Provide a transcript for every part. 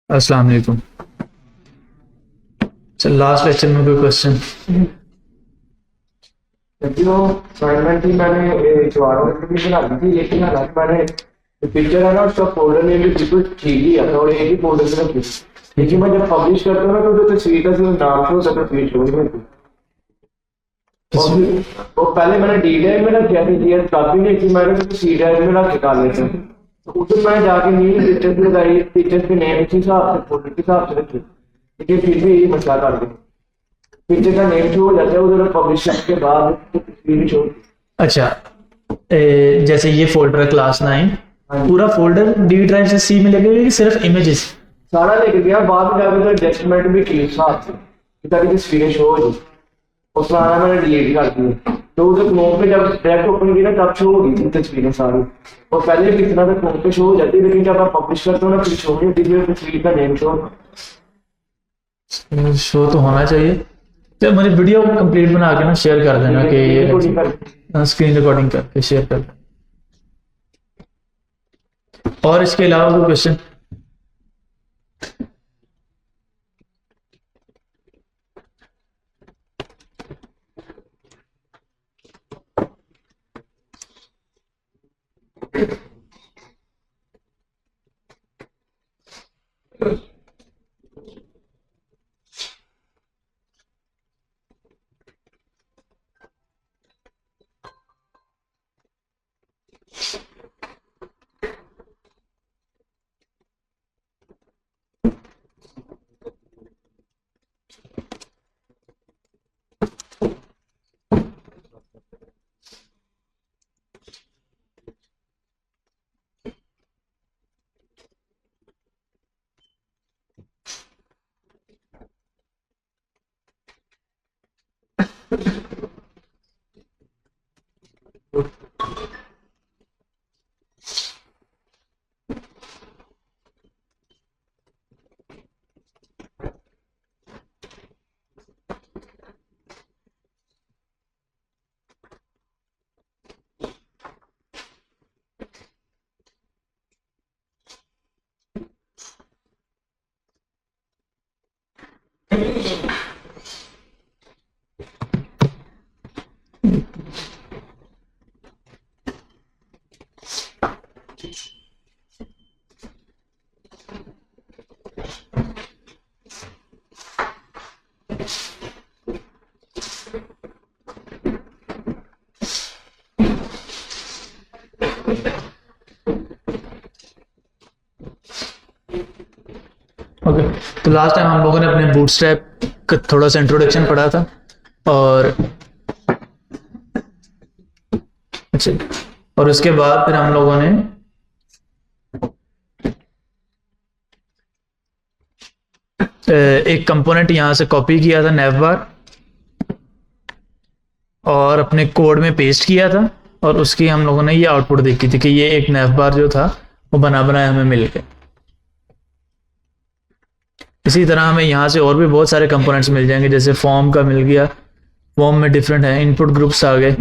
अस्सलाम वालेकुम। चल लास्ट लेक्चर में कोई क्वेश्चन? जो असाइनमेंट थी मैंने शॉर्ट भी बना दी थी, लेकिन हालांकि मैंने जो पिक्चर है ना उसका फोल्डर नेम भी बिल्कुल ठीक ही है और एक ही फोल्डर में रखी। लेकिन मैं जब पब्लिश करता हूँ ना तो जो तस्वीर का जो नाम से हो सकता है शो नहीं होती। और फिर वो पहले मैंने डी ड्राइव में रखा थी, जी काफी नहीं थी, मैंने तो सी ड्राइव में रख के डाल लेते हैं। तो उस दिन मैंने जाके न्यू पिक्चर की लगाई, पिक्चर के नेम इसी हिसाब से फोल्डर के हिसाब से रखी, लेकिन फिर भी यही मसला कर गया। पिक्चर का नेम शो हो जाता है उधर पब्लिश करने के बाद तो तस्वीर शो। अच्छा, जैसे ये फोल्डर है क्लास 9, हाँ जी। पूरा फोल्डर डी ड्राइव से सी में लगेगा कि सिर्फ इमेजेस? सारा लेके गया, बाद में जाकर तो एडजस्टमेंट भी की साथ से कि ताकि तस्वीरें शो हो जाए। और सारा मैंने डिलीट कर दिया, तो उधर क्रोम पे जब डायरेक्ट ओपन किया तब शो हो गई थी तस्वीरें सारी। और पहले भी इतना तो क्रोम पे शो हो जाती, लेकिन जब आप पब्लिश करते हो ना फिर शो नहीं होती, फिर तस्वीर का नेम शो। शो तो होना चाहिए। तो मुझे वीडियो कंप्लीट बना के ना शेयर कर देना कि रिकॉर्डिंग कर ये स्क्रीन रिकॉर्डिंग करके शेयर कर देना। और इसके अलावा कोई क्वेश्चन? ओके, तो लास्ट टाइम हम लोगों ने अपने बूटस्ट्रैप का थोड़ा सा इंट्रोडक्शन पढ़ा था। और अच्छा, और उसके बाद फिर हम लोगों ने एक कंपोनेंट यहाँ से कॉपी किया था, नैवबार, और अपने कोड में पेस्ट किया था। और उसकी हम लोगों ने ये आउटपुट देखी थी कि ये एक नैवबार जो था वो बना बनाया हमें मिल गया। इसी तरह हमें यहाँ से और भी बहुत सारे कंपोनेंट्स मिल जाएंगे, जैसे फॉर्म का मिल गया, फॉर्म में डिफरेंट है, इनपुट ग्रुप्स आ गए,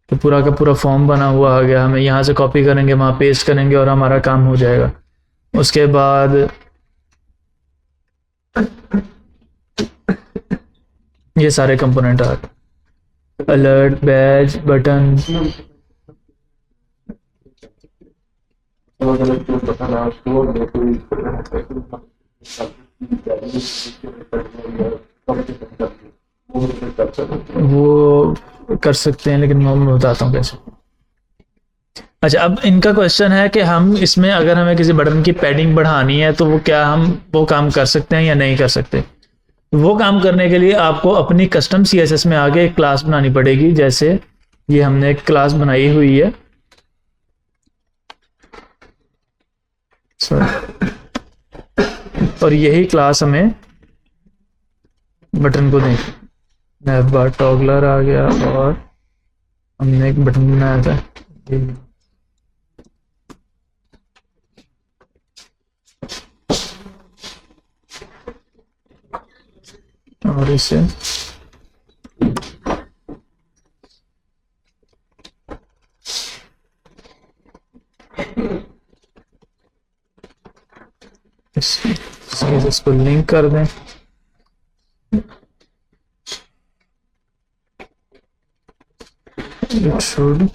तो पूरा का पूरा फॉर्म बना हुआ आ गया। हमें यहाँ से कॉपी करेंगे, वहाँ पेस्ट करेंगे और हमारा काम हो जाएगा। उसके बाद ये सारे कंपोनेंट आ गए, अलर्ट, बैज, बटन। वो कर सकते हैं, लेकिन मैं बताता हूँ कैसे। अच्छा, अब इनका क्वेश्चन है कि हम इसमें अगर हमें किसी बटन की पैडिंग बढ़ानी है तो वो क्या हम वो काम कर सकते हैं या नहीं कर सकते। वो काम करने के लिए आपको अपनी कस्टम सीएसएस में आगे एक क्लास बनानी पड़ेगी। जैसे ये हमने एक क्लास बनाई हुई है, और यही क्लास हमें बटन को दें। नैवबार टॉगलर आ गया और हमने एक बटन बनाया था और इसे इसको लिंक कर दें। It should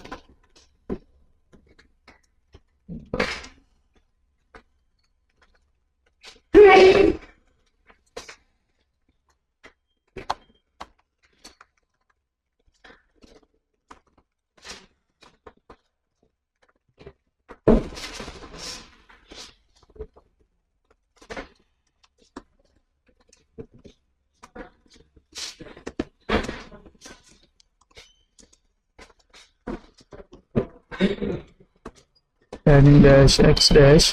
padding dash x dash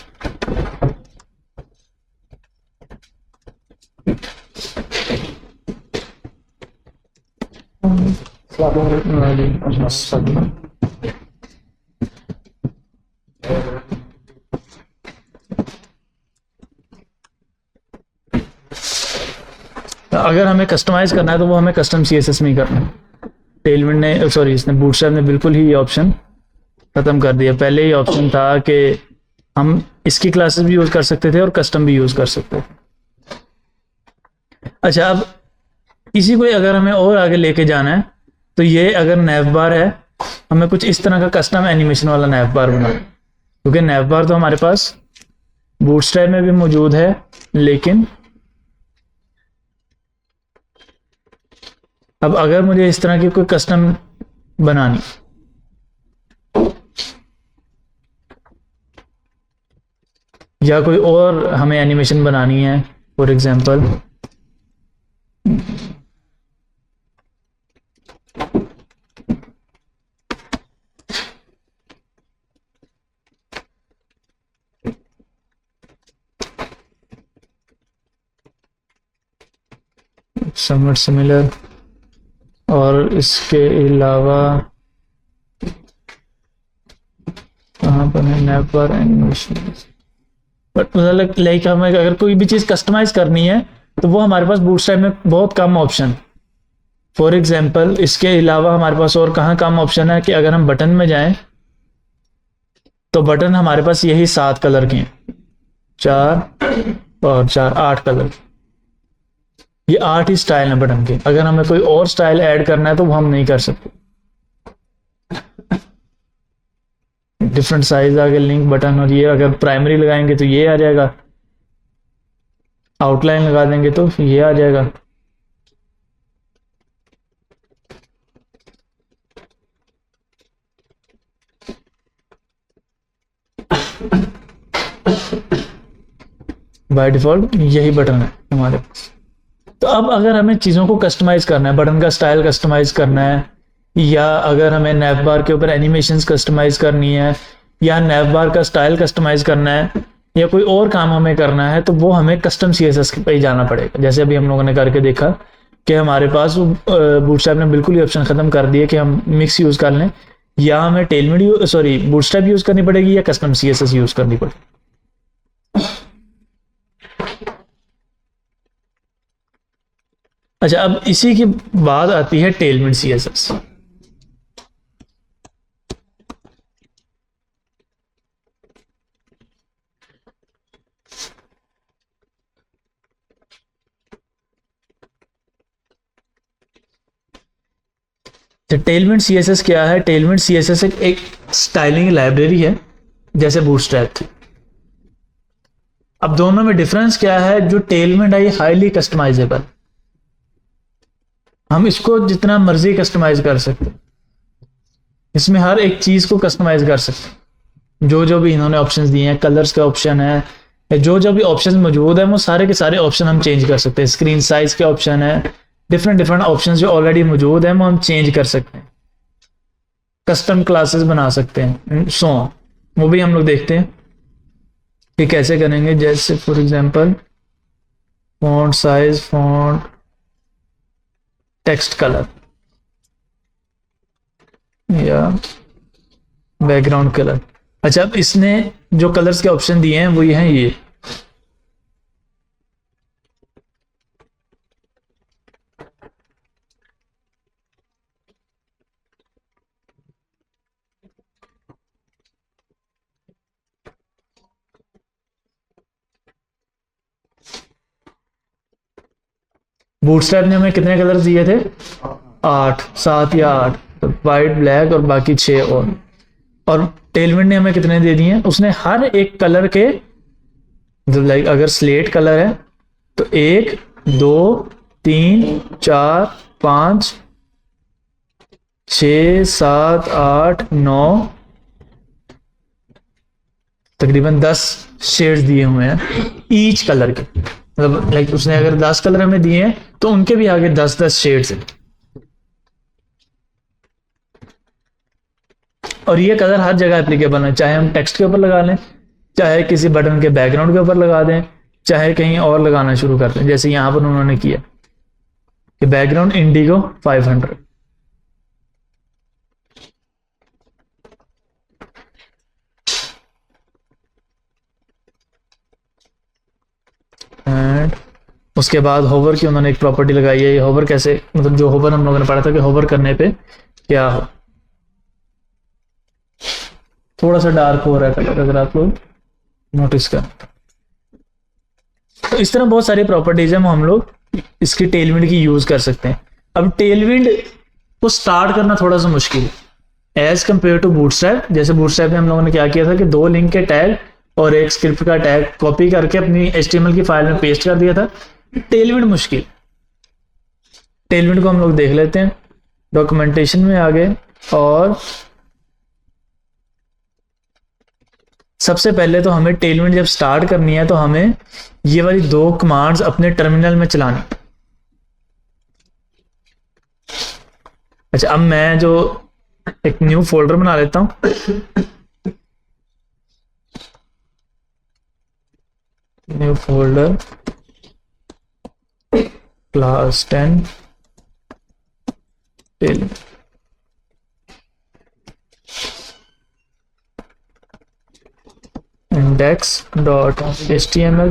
अगर हमें कस्टमाइज करना है तो वो हमें कस्टम सीएसएस में ही करना है। टेलविंड ने सॉरी इसने बूटस्ट्रैप ने बिल्कुल ही ये ऑप्शन खत्म कर दिया। पहले ही ऑप्शन था कि हम इसकी क्लासेस भी यूज कर सकते थे और कस्टम भी यूज कर सकते थे। अच्छा, अब इसी को अगर हमें और आगे लेके जाना है तो ये अगर नैव बार है, हमें कुछ इस तरह का कस्टम एनिमेशन वाला नैव बार बनाना है, क्योंकि नैव बार तो हमारे पास बूटस्ट्रैप में भी मौजूद है, लेकिन अब अगर मुझे इस तरह की कोई कस्टम बनानी या कोई और हमें एनिमेशन बनानी है, फॉर एग्जांपल समवट सिमिलर, और इसके अलावा कहाँ पर है नैव बार एनिमेशन। बट मतलब लाइक हमें अगर कोई भी चीज कस्टमाइज करनी है तो वो हमारे पास बूटस्ट्रैप में बहुत कम ऑप्शन। फॉर एग्जांपल इसके अलावा हमारे पास और कहाँ कम ऑप्शन है कि अगर हम बटन में जाएं तो बटन हमारे पास यही 7 कलर के हैं, 4 और 4 8 कलर। ये 8 ही स्टाइल है बटन के। अगर हमें कोई और स्टाइल ऐड करना है तो वो हम नहीं कर सकते। डिफरेंट साइज आ गए लिंक बटन, और ये अगर प्राइमरी लगाएंगे तो ये आ जाएगा, आउटलाइन लगा देंगे तो ये आ जाएगा। बाय डिफॉल्ट यही बटन है हमारे पास। तो अब अगर हमें चीज़ों को कस्टमाइज करना है, बटन का स्टाइल कस्टमाइज करना है, या अगर हमें नैव बार के ऊपर एनिमेशंस कस्टमाइज करनी है, या नैव बार का स्टाइल कस्टमाइज करना है, या कोई और काम हमें करना है, तो वो हमें कस्टम सीएसएस पे ही जाना पड़ेगा। जैसे अभी हम लोगों ने करके देखा कि हमारे पास बूटस्ट्रैप ने बिल्कुल ही ऑप्शन खत्म कर दिए कि हम मिक्स यूज कर लें, या हमें टेलविंड सॉरी बूटस्ट्रैप यूज करनी पड़ेगी या कस्टम सीएसएस यूज करनी पड़ेगी। अच्छा, अब इसी की बात आती है टेलविंड सीएसएस। टेलविंड सीएसएस क्या है? टेलविंड सीएसएस एक स्टाइलिंग लाइब्रेरी है जैसे बूटस्ट्रैप थी। अब दोनों में डिफरेंस क्या है? जो टेलविंड है हाईली कस्टमाइजेबल, हम इसको जितना मर्जी कस्टमाइज कर सकते हैं, इसमें हर एक चीज को कस्टमाइज कर सकते हैं। जो जो भी इन्होंने ऑप्शंस दिए हैं, कलर्स का ऑप्शन है, जो जो भी ऑप्शंस मौजूद है वो सारे के सारे ऑप्शन हम चेंज कर सकते हैं। स्क्रीन साइज के ऑप्शन है, डिफरेंट डिफरेंट ऑप्शंस जो ऑलरेडी मौजूद है वो हम चेंज कर सकते हैं, कस्टम क्लासेस बना सकते हैं, सो वो भी हम लोग देखते हैं कि कैसे करेंगे। जैसे for example font size, font, text colour या बैकग्राउंड कलर। अच्छा, अब इसने जो कलर्स के ऑप्शन दिए हैं वो ये हैं, ये बूटस्ट्रैप ने हमें कितने कलर दिए थे? 8, 7 या 8, तो वाइट, ब्लैक और बाकी 6 और टेलविंड ने हमें कितने दे दिए हैं? उसने हर एक कलर के, मतलब लाइक अगर स्लेट कलर है तो 1, 2, 3, 4, 5, 6, 7, 8, 9, तकरीबन 10 शेड्स दिए हुए हैं ईच कलर के। मतलब लाइक उसने अगर 10 कलर हमें दिए हैं तो उनके भी आगे 10-10 शेड्स हैं। और ये कलर हर जगह एप्लीकेबल है, चाहे हम टेक्स्ट के ऊपर लगा लें, चाहे किसी बटन के बैकग्राउंड के ऊपर लगा दें, चाहे कहीं और लगाना शुरू कर दें, जैसे यहां पर उन्होंने किया कि बैकग्राउंड इंडिगो 500। एंड उसके बाद होवर की उन्होंने एक प्रॉपर्टी लगाई है। ये होवर कैसे, मतलब जो होवर हम लोगों ने पढ़ा था कि होवर करने पे क्या हो। थोड़ा सा डार्क हो रहा है कलर, अगर आप लोग नोटिस करें तो इस तरह बहुत सारी प्रॉपर्टीज है हम लोग इसकी टेलविंड की यूज कर सकते हैं। अब टेलविंड को स्टार्ट करना थोड़ा सा मुश्किल है एज कंपेयर टू बूटस्ट्रैप। जैसे बूटस्ट्रैप में हम लोगों ने क्या किया था कि 2 लिंक के टैग और एक स्क्रिप्ट का टैग कॉपी करके अपनी HTML की फाइल में पेस्ट कर दिया था। टेलविंड मुश्किल। टेलविंड को हम लोग देख लेते हैं, डॉक्यूमेंटेशन में आ गए और सबसे पहले तो हमें टेलविंड जब स्टार्ट करनी है तो हमें ये वाली 2 कमांड्स अपने टर्मिनल में चलानी। अच्छा, अब मैं जो एक न्यू फोल्डर बना लेता हूं, new folder class 10 Tailwind. index.html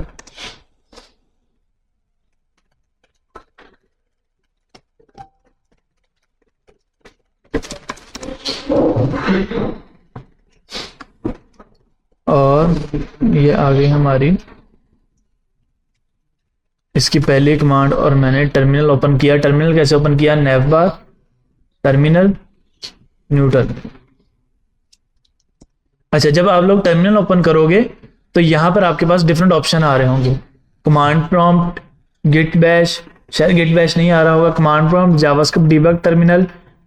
और ये आ गई हमारी इसकी पहली कमांड। और मैंने टर्मिनल ओपन किया। टर्मिनल कैसे ओपन किया? नेवबार, टर्मिनल, न्यू टर्मिनल। अच्छा, जब आप लोग टर्मिनल ओपन करोगे तो यहां पर आपके पास डिफरेंट ऑप्शन आ रहे होंगे। कमांड प्रॉम्प्ट, गिट बैश, शायद गिट बैश नहीं आ रहा होगा, command prompt, JavaScript debug terminal,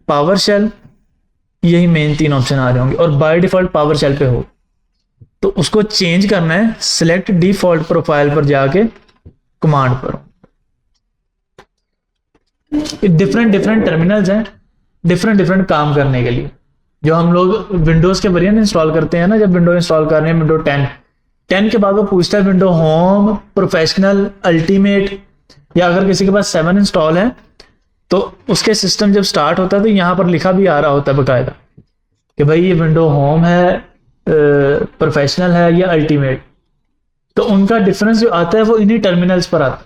PowerShell, यही मेन 3 ऑप्शन आ रहे होंगे। और बाय डिफॉल्ट पावर शेल पे हो तो उसको चेंज करना है, सिलेक्ट डिफॉल्ट प्रोफाइल पर जाके कमांड पर। डिफरेंट डिफरेंट टर्मिनल्स हैं डिफरेंट डिफरेंट काम करने के लिए। जो हम लोग विंडोज के वेरिएंट इंस्टॉल करते हैं ना, जब विंडो इंस्टॉल कर रहे हैं, विंडो 10 के बाद वो पूछता है विंडो होम, प्रोफेशनल, अल्टीमेट, या अगर किसी के पास 7 इंस्टॉल है तो उसके सिस्टम जब स्टार्ट होता है तो यहाँ पर लिखा भी आ रहा होता है बकायदा कि भाई ये विंडो होम है, प्रोफेशनल है या अल्टीमेट। तो उनका डिफरेंस जो आता है वो इन्हीं टर्मिनल्स पर आता है।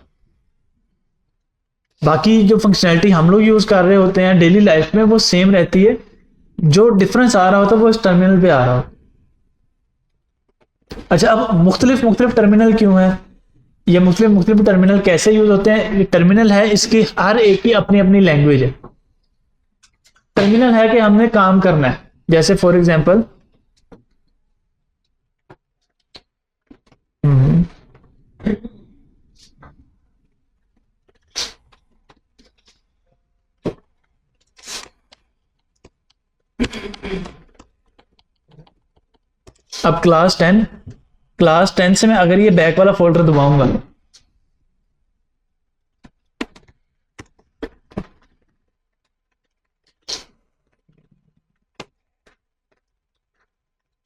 बाकी जो फंक्शनैलिटी हम लोग यूज कर रहे होते हैं डेली लाइफ में वो सेम रहती है, जो डिफरेंस आ रहा होता है वो इस टर्मिनल पे आ रहा होता। अच्छा, अब मुख्तलिफ टर्मिनल क्यों है? ये मुख्तलिफ टर्मिनल कैसे यूज होते हैं? ये टर्मिनल है, इसकी हर एक की अपनी अपनी लैंग्वेज है। टर्मिनल है कि हमने काम करना है। जैसे फॉर एग्जांपल अब क्लास 10 से मैं अगर ये बैक वाला फोल्डर दबाऊंगा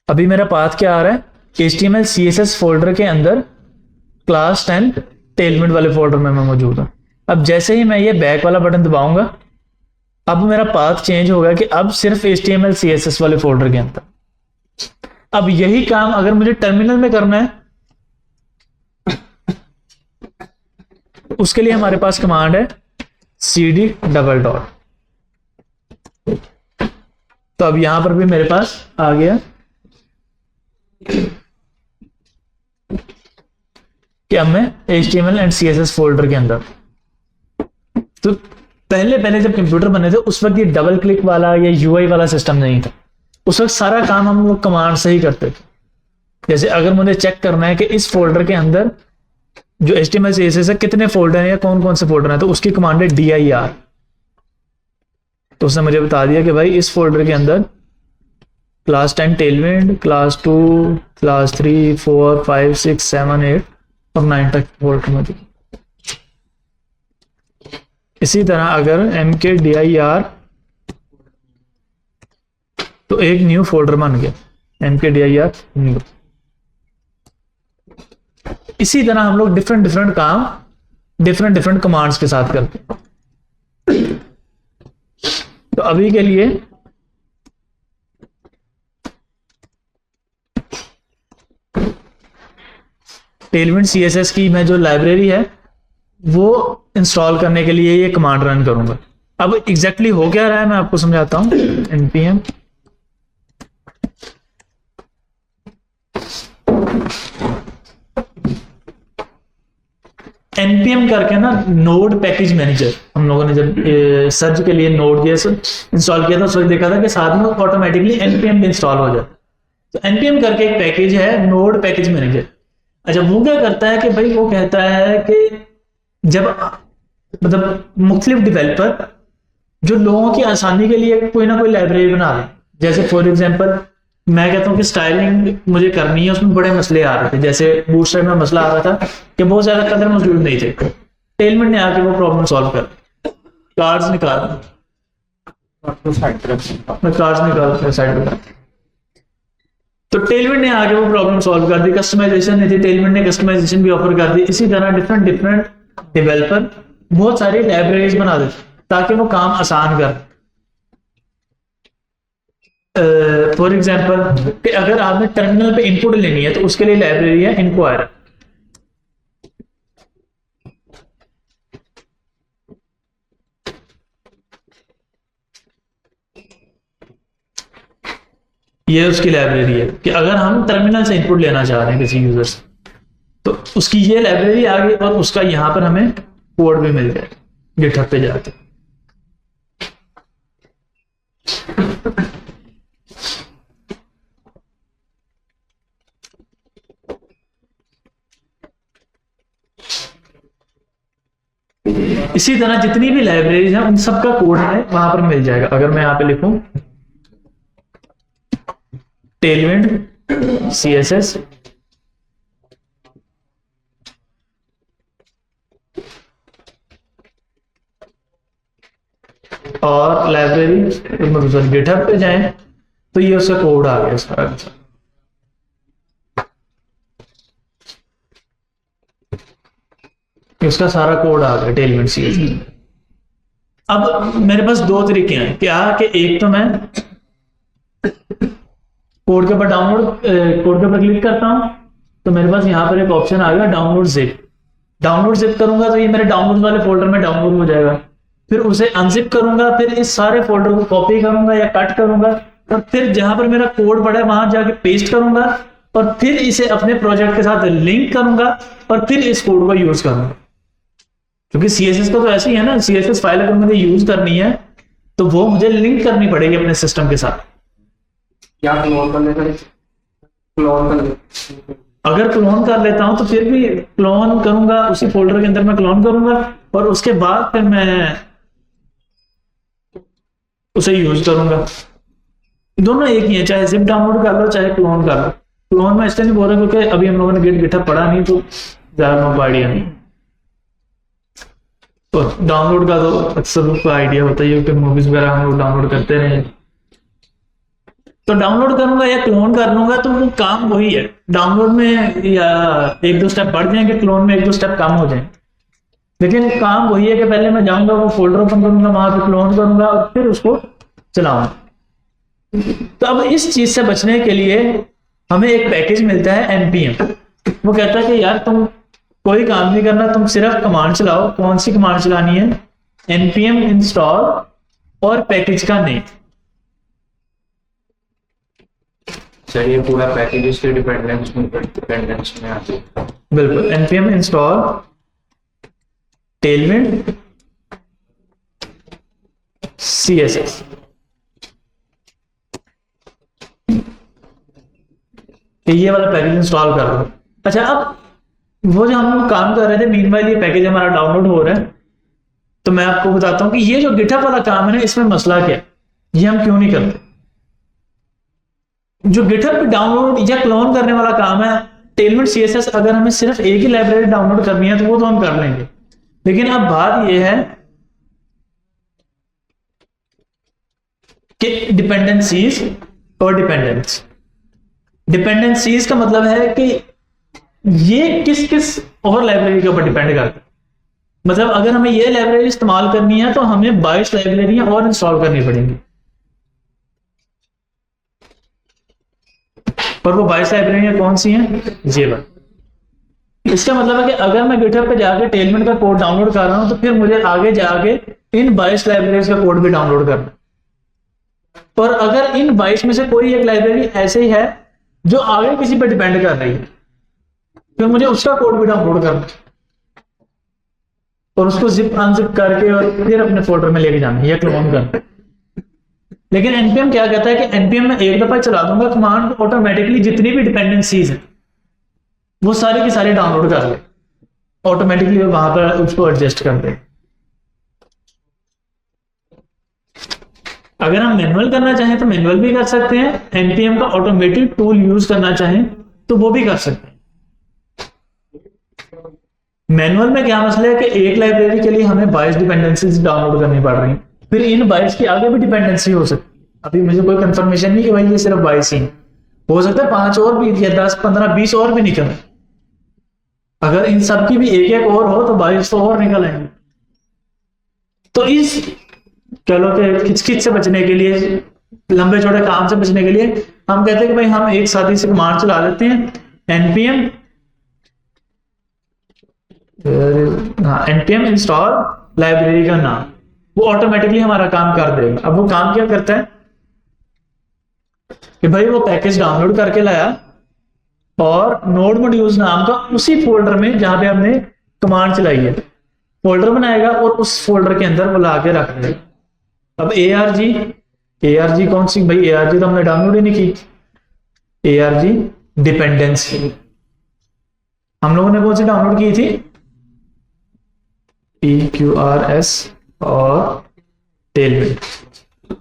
अभी मेरा पाथ क्या आ रहा है? HTML CSS फोल्डर के अंदर क्लास 10 टेलविंड वाले फोल्डर में मैं मौजूद हूं। अब जैसे ही मैं ये बैक वाला बटन दबाऊंगा अब मेरा पाथ चेंज होगा कि अब सिर्फ HTML CSS वाले फोल्डर के अंदर। अब यही काम अगर मुझे टर्मिनल में करना है उसके लिए हमारे पास कमांड है cd डबल डॉट। तो अब यहां पर भी मेरे पास आ गया कि अब मैं HTML एंड CSS फोल्डर के अंदर। तो पहले पहले जब कंप्यूटर बने थे उस वक्त ये डबल क्लिक वाला या यूआई वाला सिस्टम नहीं था। उस वक्त सारा काम हम लोग कमांड से ही करते थे। जैसे अगर मुझे चेक करना है कि इस फोल्डर के अंदर जो HTML CSS है कितने फोल्डर हैं या कौन कौन से फोल्डर हैं, तो उसकी कमांड है dir। तो उसने मुझे बता दिया कि भाई इस फोल्डर के अंदर क्लास 10 टेलविंड, क्लास 2, क्लास 3, 4, 5, 6, 7, 8 और 9 तक फोल्डर मौजूद। इसी तरह अगर mkdir तो एक न्यू फोल्डर बन गया mkdir न्यू। इसी तरह हम लोग डिफरेंट डिफरेंट काम डिफरेंट डिफरेंट कमांड्स के साथ करते हैं। तो अभी के लिए टेलविंड CSS की मैं जो लाइब्रेरी है वो इंस्टॉल करने के लिए ये कमांड रन करूंगा। अब एग्जैक्टली हो क्या रहा है मैं आपको समझाता हूं। npm npm करके ना नोड पैकेज मैनेजर हम लोगों ने जब सर्च के लिए नोड इंस्टॉल किया था उस वक्त देखा था कि साथ में ऑटोमेटिकली npm भी इंस्टॉल हो जाता। तो npm करके एक पैकेज है नोड पैकेज मैनेजर। अच्छा वो क्या करता है कि भाई वो कहता है कि जब मतलब मुख्तलिफ डेवलपर जो लोगों की आसानी के लिए कोई ना कोई लाइब्रेरी बना दें। जैसे फॉर एग्जांपल मैं कहता हूँ कि स्टाइलिंग मुझे करनी है, उसमें बड़े मसले आ रहे थे। जैसे बूटस्ट्रैप में मसला आ रहा था कि बहुत ज्यादा कलर मौजूद नहीं थे। टेलविंड ने आके वो प्रॉब्लम सॉल्व कर कार्ड्स निकाल साइड पे। तो टेलविंड ने आके वो प्रॉब्लम सॉल्व कर दी। कस्टमाइजेशन नहीं थी, टेलविंड ने कस्टमाइजेशन भी ऑफर कर दी। इसी तरह डिफरेंट डिफरेंट डेवलपर बहुत सारी लाइब्रेरीज बना देते ताकि वो काम आसान कर। फॉर एग्जांपल कि अगर आपने टर्मिनल पे इनपुट लेनी है तो उसके लिए लाइब्रेरी है इंक्वायर। ये उसकी लाइब्रेरी है कि अगर हम टर्मिनल से इनपुट लेना चाह रहे हैं किसी यूजर से तो उसकी ये लाइब्रेरी आ गई और उसका यहां पर हमें कोड भी मिल गया गिटहब पे जाके। इसी तरह जितनी भी लाइब्रेरीज हैं उन सबका कोड हमें वहां पर मिल जाएगा। अगर मैं यहां पे लिखूं टेलविंड CSS और लाइब्रेरी गिटहब पे जाएं तो ये उसका कोड आ गया सारा का सारा। उसका सारा कोड आ गया टेलविंड CSS। अब मेरे पास दो तरीके हैं क्या कि एक तो मैं कोड के ऊपर कोड के ऊपर क्लिक करता हूं तो मेरे पास यहां पर एक ऑप्शन आ गया डाउनलोड जिप करूंगा तो ये मेरे डाउनलोड वाले फोल्डर में डाउनलोड हो जाएगा। फिर उसे अनजिप करूंगा, फिर इस सारे फोल्डर को कॉपी करूंगा या कट करूंगा और फिर जहां पर मेरा कोड पड़ा है वहां जाके पेस्ट करूंगा और फिर इसे अपने प्रोजेक्ट के साथ लिंक करूंगा और फिर इस कोड को यूज करूंगा। क्योंकि CSS का तो ऐसे ही है ना, CSS फाइल अगर मुझे यूज करनी है तो वो मुझे लिंक करनी पड़ेगी अपने सिस्टम के साथ। क्या क्लोन कर लेता है? अगर क्लोन कर लेता हूं तो फिर भी क्लोन करूंगा उसी फोल्डर के अंदर मैं क्लोन करूंगा और उसके बाद फिर मैं उसे यूज करूंगा। दोनों एक ही है, चाहे जिप डाउनलोड कर लो चाहे क्लोन कर लो। क्लोन में इसलिए नहीं बोल रहा क्योंकि अभी हम लोगों ने गिटहब पढ़ा नहीं तो ज्यादा नो आइडिया नहीं। तो डाउनलोड का तो अक्सर का आइडिया होता है कि मूवीज वगैरह हम लोग डाउनलोड करते रहे। तो डाउनलोड करूंगा या क्लोन कर लूंगा तो वो काम वही है। डाउनलोड में या एक दो स्टेप बढ़ जाएंगे, क्लोन में एक दो स्टेप कम हो जाएंगे, लेकिन काम वही है कि पहले मैं जाऊंगा वो फोल्डर ओपन करूंगा, वहां पे क्लोन करूंगा और फिर उसको चलाऊंगा। तो अब इस चीज से बचने के लिए हमें एक पैकेज मिलता है npm। वो कहता है कि यार तुम कोई काम नहीं करना, तुम सिर्फ कमांड चलाओ। कौन सी कमांड चलानी है? npm इंस्टॉल और पैकेज का नेम। ये पूरा पैकेज इसके डिपेंडेंस में आ जाता है। बिल्कुल, npm इंस्टॉल टेलविंड CSS। ये वाला पैकेज इंस्टॉल कर दो। अच्छा, अब वो जो हम काम कर रहे थे, मीनवाइल ये पैकेज हमारा डाउनलोड हो रहा है, तो मैं आपको बताता हूं कि ये जो गिटहब वाला काम है ना, इसमें मसला क्या है, ये हम क्यों नहीं करते। जो गिटहब पे डाउनलोड या क्लोन करने वाला काम है, टेलमेंट CSS, अगर हमें सिर्फ एक ही लाइब्रेरी डाउनलोड करनी है तो वो तो हम कर लेंगे, लेकिन अब बात ये है कि डिपेंडेंसीज और डिपेंडेंट्स। डिपेंडेंसीज का मतलब है कि ये किस किस और लाइब्रेरी के ऊपर डिपेंड करता है। मतलब अगर हमें ये लाइब्रेरी इस्तेमाल करनी है तो हमें 22 लाइब्रेरियां और इंस्टॉल करनी पड़ेंगी, और वो 22 लाइब्रेरियां कौन सी हैं, ये बात। इसका मतलब है कि अगर मैं गिटहब पे जाके टेलमेंट का कोड डाउनलोड कर रहा हूं तो फिर मुझे आगे जाके इन 22 लाइब्रेरीज का कोड भी डाउनलोड करना है। और अगर इन 22 में से कोई एक लाइब्रेरी ऐसे ही है जो आगे किसी पे डिपेंड कर रही है, फिर मुझे उसका कोड भी डाउनलोड करना है और उसको जिप अनजिप करके और फिर अपने फोल्डर में लेके जाना है या क्लोन करना है। लेकिन npm क्या कहता है कि npm में एक दफा चला दूंगा कमांड, ऑटोमेटिकली जितनी भी डिपेंडेंसीज है वो सारी की सारी डाउनलोड कर ले, ऑटोमेटिकली वो वहां पर उसको एडजस्ट कर दे। अगर हम मैनुअल करना चाहें तो मैनुअल भी कर सकते हैं, npm का ऑटोमेटिक टूल यूज करना चाहें तो वो भी कर सकते हैं। मैनुअल में क्या मसला है कि एक लाइब्रेरी के लिए हमें 22 डिपेंडेंसीज डाउनलोड करनी पड़ रही हैं, फिर इन 22 की आगे भी डिपेंडेंसी हो सकती है। अभी मुझे कोई कंफर्मेशन नहीं कि भाई ये सिर्फ 22 ही हो सकता है, 5 और भी या 10 15 20 और भी निकले। अगर इन सब की भी एक एक और हो तो 22 तो और निकल आएंगे। तो इस कह लो कि खिचखिच से बचने के लिए, लंबे छोटे काम से बचने के लिए हम कहते हैं कि भाई हम एक साथी से कमांड चला लेते हैं npm, हाँ npm इंस्टॉल लाइब्रेरी का नाम, वो ऑटोमेटिकली हमारा काम कर देगा। अब वो काम क्या करता है कि भाई वो पैकेज डाउनलोड करके लाया और नोड मॉड्यूल्स नाम का उसी फोल्डर में जहां पे हमने कमांड चलाई है फोल्डर बनाएगा और उस फोल्डर के अंदर वो ला के रख देगा। अब ARG कौन सी भाई, ARG तो हमने डाउनलोड ही नहीं की। ARG डिपेंडेंसी हम लोगों ने कौन सी डाउनलोड की थी, PQRS और टेलमेंट,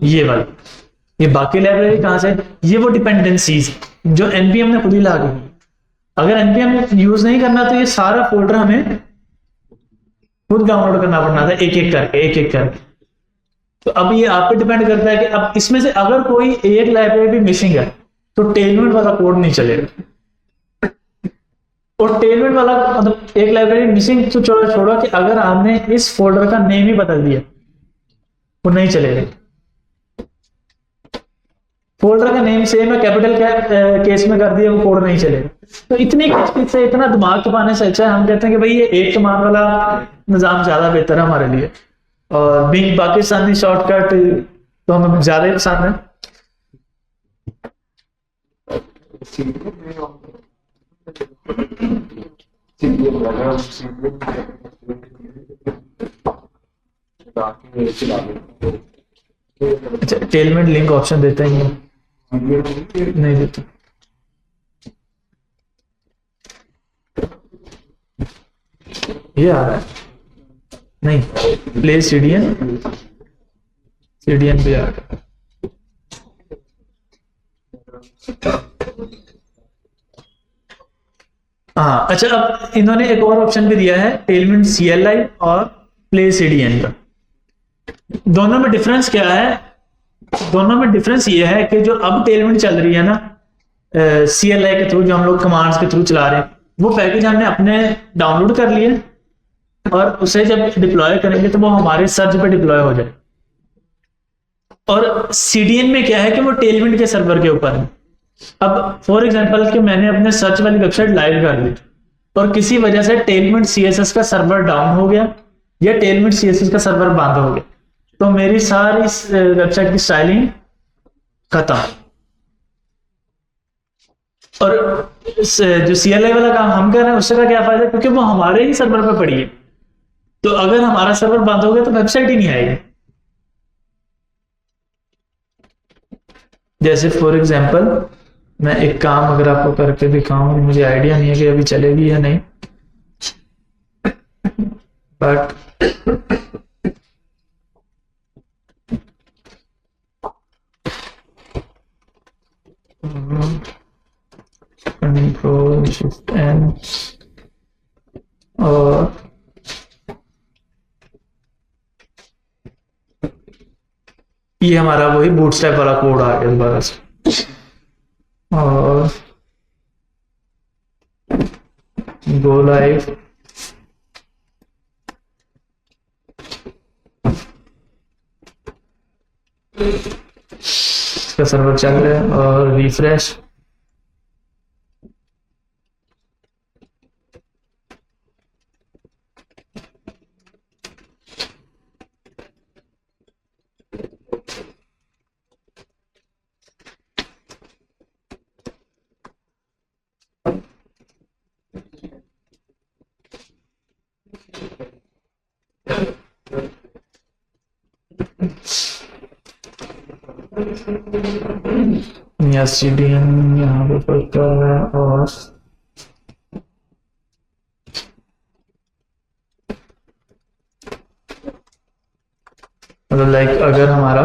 ये वाली। ये बाकी लाइब्रेरी कहां से, ये वो डिपेंडेंसीज जो npm ने खुद ही ला दी। अगर npm यूज नहीं करना तो ये सारा फोल्डर हमें खुद डाउनलोड करना पड़ना था एक एक करके। तो अब ये आप पे डिपेंड करता है कि अब इसमें से अगर कोई एक लाइब्रेरी मिसिंग है तो टेलमेंट वाला कोड नहीं चलेगा। और टेलमेंट वाला मतलब एक लाइब्रेरी मिसिंग तो छोड़ो कि अगर आपने इस फोल्डर का नेम ही बदल दिया वो नहीं चलेगा। फोल्डर का नेम सेम है, कैपिटल केस में कर दिया, वो कोड नहीं चलेगा। तो इतनी किचकिच से, इतना दिमाग खपाने से अच्छा है हम कहते हैं कि भाई ये एक कमांड वाला निजाम ज्यादा बेहतर है हमारे लिए, और बीइंग पाकिस्तानी शॉर्टकट तो हमें ज्यादा ही पसंद है। अच्छा, टेलमेंट लिंक ऑप्शन देते हैं नहीं देते। ये आ रहा है नहीं, प्ले CDN भी आ रहा है। हाँ अच्छा, अब इन्होंने एक और ऑप्शन भी दिया है टेलमेंट CLI और प्ले CDN का। दोनों में डिफरेंस क्या है, दोनों में डिफरेंस ये है कि जो अब टेलमेंट चल रही है ना CLI के थ्रू, जो हम लोग कमांड्स के थ्रू चला रहे हैं, वो पैकेज हमने अपने डाउनलोड कर लिए और उसे जब डिप्लॉय करेंगे तो वो हमारे सर्च पे डिप्लॉय हो जाए। और CDN में क्या है कि वो टेलमेंट के सर्वर के ऊपर है। अब फॉर एग्जांपल कि मैंने अपने सर्च वाली वेबसाइट लाइव कर ली और किसी वजह से टेलमेंट CSS का सर्वर डाउन हो गया या टेलमेंट CSS का सर्वर बंद हो गया, तो मेरी सारी वेबसाइट की स्टाइलिंग खत्म। और जो CLI वाला काम हम कर रहे हैं उससे का क्या फायदा, क्योंकि वो हमारे ही सर्वर पे पड़ी है। तो अगर हमारा सर्वर बंद हो गया तो वेबसाइट ही नहीं आएगी। जैसे फॉर एग्जांपल मैं एक काम अगर आपको करके दिखाऊं, मुझे आइडिया नहीं है कि अभी चलेगी या नहीं, बट कंट्रोल शिफ्ट एन और ये हमारा वही बूटस्ट्रैप वाला कोड आ गया दोबारा से, और गो लाइव इसका सर्वर चल रहा है और रिफ्रेश। या CDN यहाँ पे पड़ता है, और मतलब लाइक अगर हमारा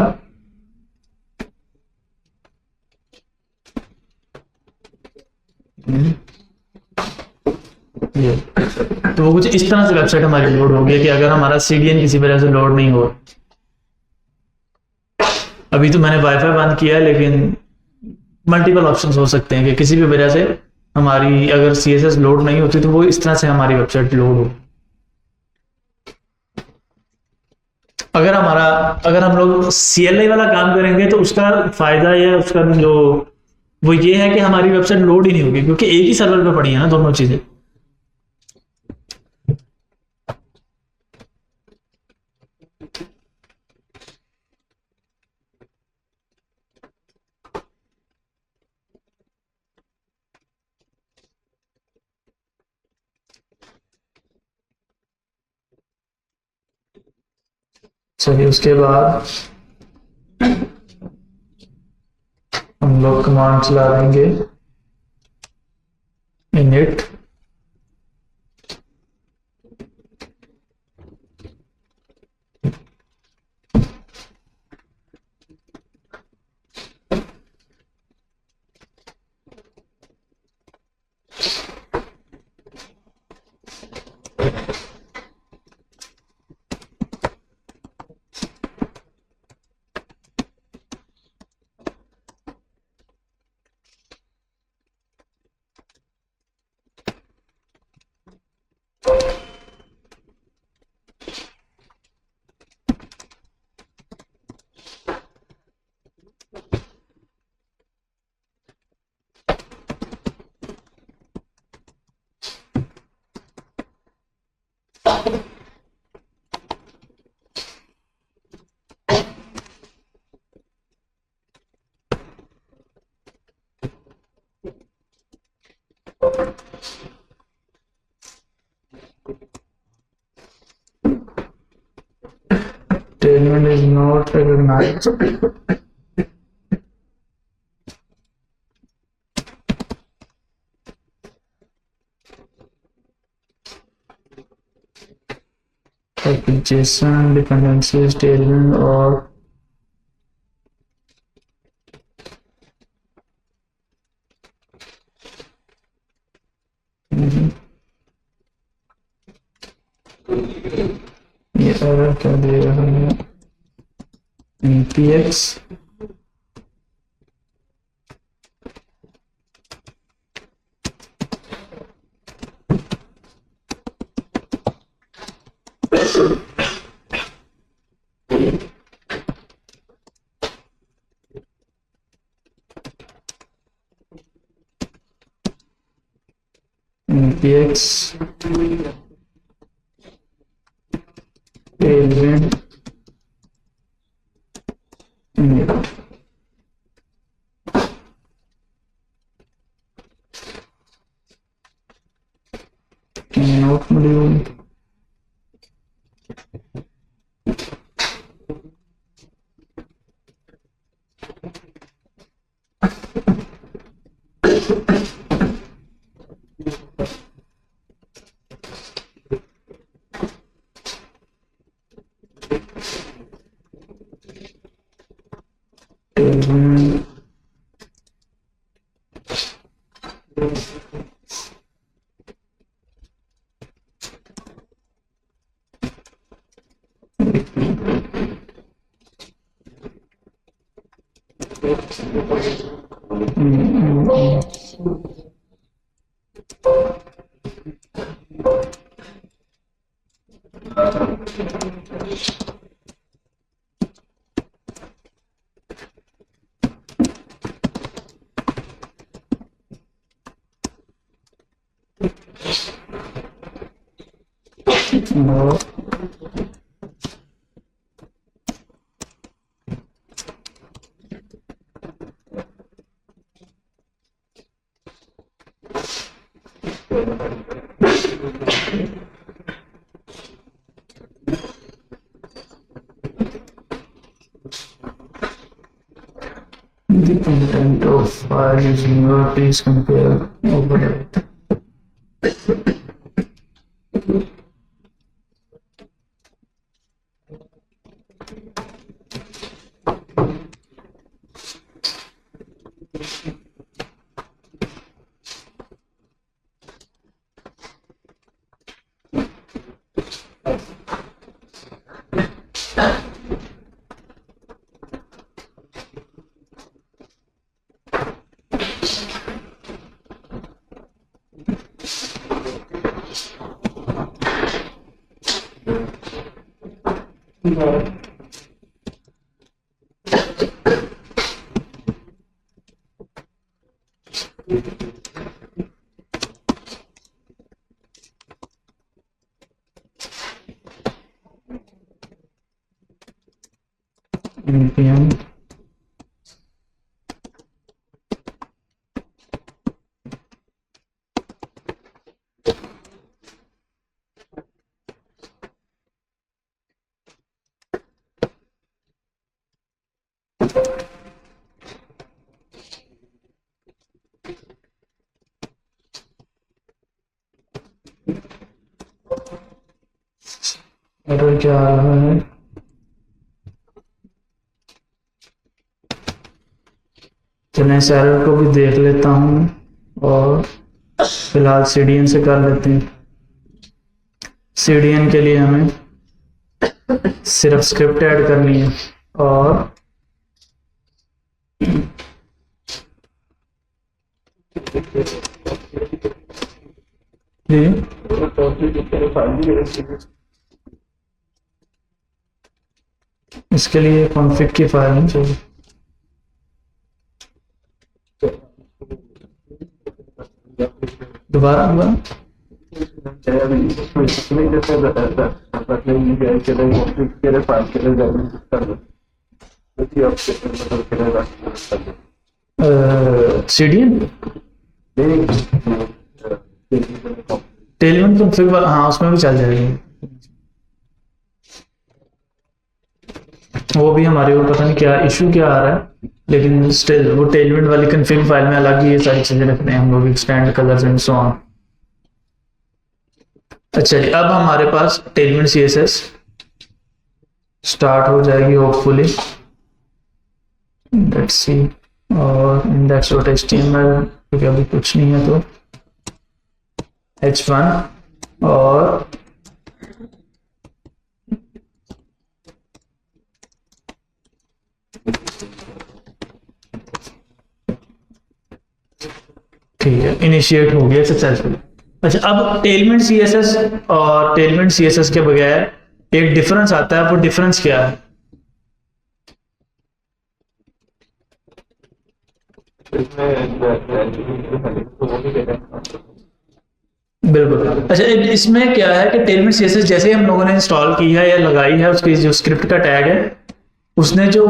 ये तो वो कुछ इस तरह से वेबसाइट हमारी लोड होगी कि अगर हमारा CDN किसी वजह से लोड नहीं हो, अभी तो मैंने वाईफाई बंद किया है, लेकिन मल्टीपल ऑप्शंस हो सकते हैं कि किसी भी वजह से हमारी अगर CSS लोड नहीं होती तो वो इस तरह से हमारी वेबसाइट लोड हो। अगर हम लोग CLI वाला काम करेंगे तो उसका फायदा या उसका जो वो ये है कि हमारी वेबसाइट लोड ही नहीं होगी, क्योंकि एक ही सर्वर पे पड़ी है ना दोनों चीजें। चलिए उसके बाद हम लोग कमांड चला देंगे init statement is not recognized. JSON dependency statement और ये एरर क्या देगा हमें npx npx tailwind init node module The content of file is newer. Please compare overlay. npm error क्या आ रहा है। चलें इस एरर को भी देख लेता हूँ और फिलहाल CDN से कर लेते हैं। CDN के लिए हमें सिर्फ स्क्रिप्ट ऐड करनी है और इसके लिए कॉन्फ़िग की फाइल नहीं चाहिए। दोबारा CDN टेलविन कॉन्फ़िग, हाँ उसमें भी चल जाएगी। वो भी हमारे को पता नहीं क्या इशू क्या आ रहा है, लेकिन स्टिल वो टेलविन वाली कॉन्फ़िग फाइल में अलग ही ये सारी चीजें रखते हैं हम लोग, extend colours and so on. अच्छा जी, अब हमारे पास टेलविन CSS स्टार्ट हो जाएगी होपफुली। लेट्स सी, और index.html क्योंकि अभी कुछ नहीं है तो h1 और ठीक है, इनिशिएट हो गया सक्सेसफुल। अच्छा, अब टेलमेंट CSS और टेलमेंट CSS के बगैर एक डिफरेंस आता है, वो डिफरेंस क्या है? बिल्कुल। अच्छा, इसमें क्या है कि टेलमेंट CSS जैसे हम लोगों ने इंस्टॉल की है या लगाई है, उसकी जो स्क्रिप्ट का टैग है, उसने जो